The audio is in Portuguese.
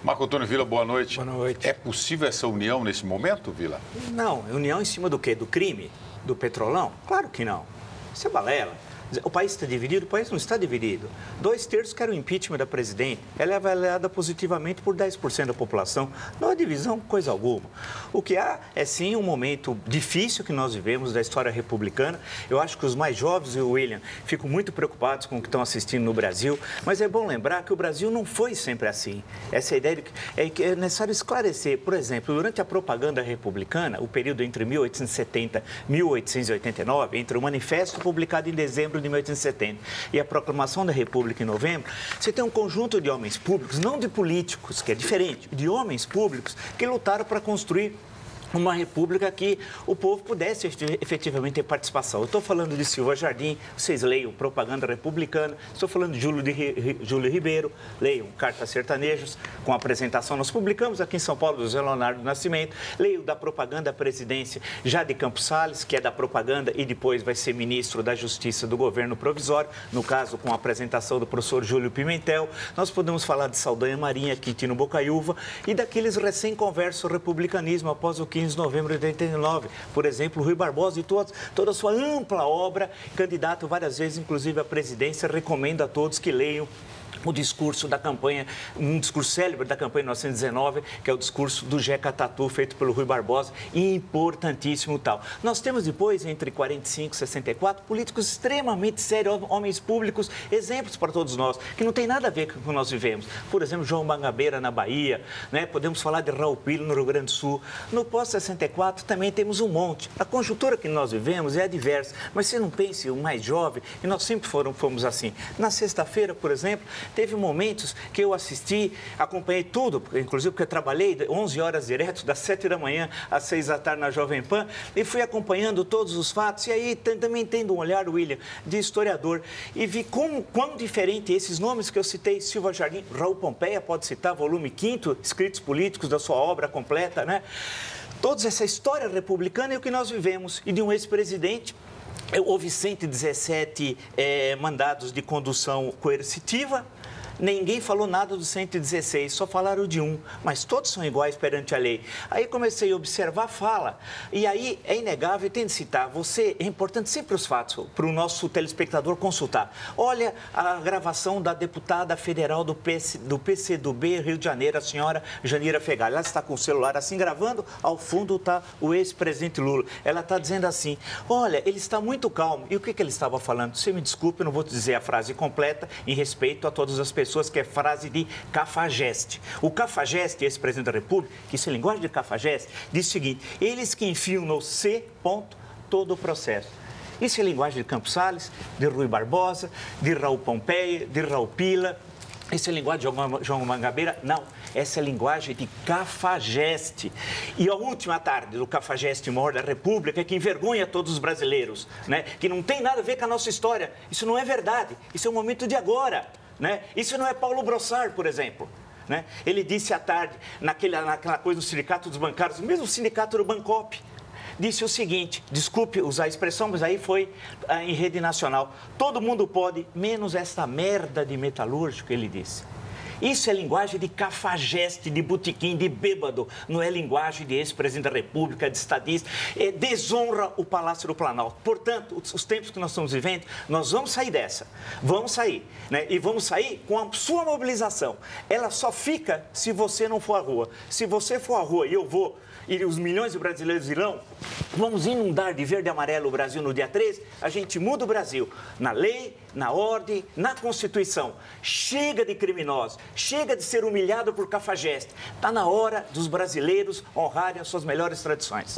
Marco Antônio Vila, boa noite. Boa noite. É possível essa união nesse momento, Vila? Não, união em cima do quê? Do crime? Do petrolão? Claro que não. Isso é balela. O país está dividido? O país não está dividido. 2/3 querem o impeachment da presidente. Ela é avaliada positivamente por 10% da população. Não há divisão, coisa alguma. O que há é, sim, um momento difícil que nós vivemos da história republicana. Eu acho que os mais jovens e o William ficam muito preocupados com o que estão assistindo no Brasil. Mas é bom lembrar que o Brasil não foi sempre assim. Essa ideia é que é necessário esclarecer. Por exemplo, durante a propaganda republicana, o período entre 1870 e 1889, entre o manifesto publicado em dezembro de 1870 e a proclamação da República em novembro, você tem um conjunto de homens públicos, não de políticos, que é diferente, de homens públicos que lutaram para construir uma república que o povo pudesse efetivamente ter participação. Eu estou falando de Silva Jardim, vocês leiam Propaganda Republicana, estou falando de Júlio Ribeiro, leiam Cartas Sertanejos, com apresentação, nós publicamos aqui em São Paulo, do José Leonardo Nascimento, leio da Propaganda à Presidência, já de Campos Salles, que é da propaganda e depois vai ser ministro da Justiça do Governo Provisório, no caso com a apresentação do professor Júlio Pimentel. Nós podemos falar de Saldanha Marinha, Quintino Bocaiúva e daqueles recém-conversos ao republicanismo após o 15 de novembro de 89, por exemplo, Rui Barbosa e toda a sua ampla obra, candidato várias vezes, inclusive à presidência, recomendo a todos que leiam o discurso da campanha, um discurso célebre da campanha de 1919, que é o discurso do Jeca Tatu, feito pelo Rui Barbosa, importantíssimo tal. Nós temos depois, entre 45 e 64, políticos extremamente sérios, homens públicos, exemplos para todos nós, que não tem nada a ver com o que nós vivemos. Por exemplo, João Mangabeira na Bahia, né? Podemos falar de Raul Pilo no Rio Grande do Sul. No pós-64 também temos um monte. A conjuntura que nós vivemos é adversa, mas você não pense o mais jovem, e nós sempre fomos assim. Na sexta-feira, por exemplo, teve momentos que eu assisti, acompanhei tudo, inclusive porque eu trabalhei 11 horas direto, das 7 da manhã às 6 da tarde na Jovem Pan, e fui acompanhando todos os fatos, e aí também tendo um olhar, William, de historiador, e vi quão diferente esses nomes que eu citei, Silva Jardim, Raul Pompeia, pode citar, volume 5º, Escritos Políticos da sua obra completa, né? Toda essa história republicana é o que nós vivemos, e de um ex-presidente. Houve 117 mandados de condução coercitiva. Ninguém falou nada dos 116, só falaram de um, mas todos são iguais perante a lei. Aí comecei a observar a fala, e aí é inegável, tem de citar, é importante sempre os fatos, para o nosso telespectador consultar. Olha a gravação da deputada federal do PCdoB, Rio de Janeiro, a senhora Janira Fegali. Ela está com o celular assim gravando, ao fundo está o ex-presidente Lula. Ela está dizendo assim, olha, ele está muito calmo. E o que ele estava falando? Você me desculpe, eu não vou dizer a frase completa, em respeito a todas as pessoas, que é frase de cafajeste. O cafajeste, esse presidente da República, que isso é linguagem de cafajeste, diz o seguinte, eles que enfiam no C, ponto, todo o processo. Isso é linguagem de Campos Salles, de Rui Barbosa, de Raul Pompeia, de Raul Pila. Isso é linguagem de João Mangabeira? Não. Essa é linguagem de cafajeste. E a última tarde do cafajeste maior da República, que envergonha todos os brasileiros, né? Que não tem nada a ver com a nossa história. Isso não é verdade. Isso é o momento de agora. Né? Isso não é Paulo Brossard, por exemplo. Né? Ele disse à tarde, naquela coisa do sindicato dos bancários, mesmo o sindicato do Bancop, disse o seguinte, desculpe usar a expressão, mas aí foi em rede nacional, todo mundo pode, menos essa merda de metalúrgico, ele disse. Isso é linguagem de cafajeste, de botequim, de bêbado. Não é linguagem de ex-presidente da República, de estadista. Desonra o Palácio do Planalto. Portanto, os tempos que nós estamos vivendo, nós vamos sair dessa. Vamos sair. Né? E vamos sair com a sua mobilização. Ela só fica se você não for à rua. Se você for à rua e eu vou, e os milhões de brasileiros irão, vamos inundar de verde e amarelo o Brasil no dia 13, a gente muda o Brasil na lei, na ordem, na Constituição. Chega de criminosos, chega de ser humilhado por cafajeste. Está na hora dos brasileiros honrarem as suas melhores tradições.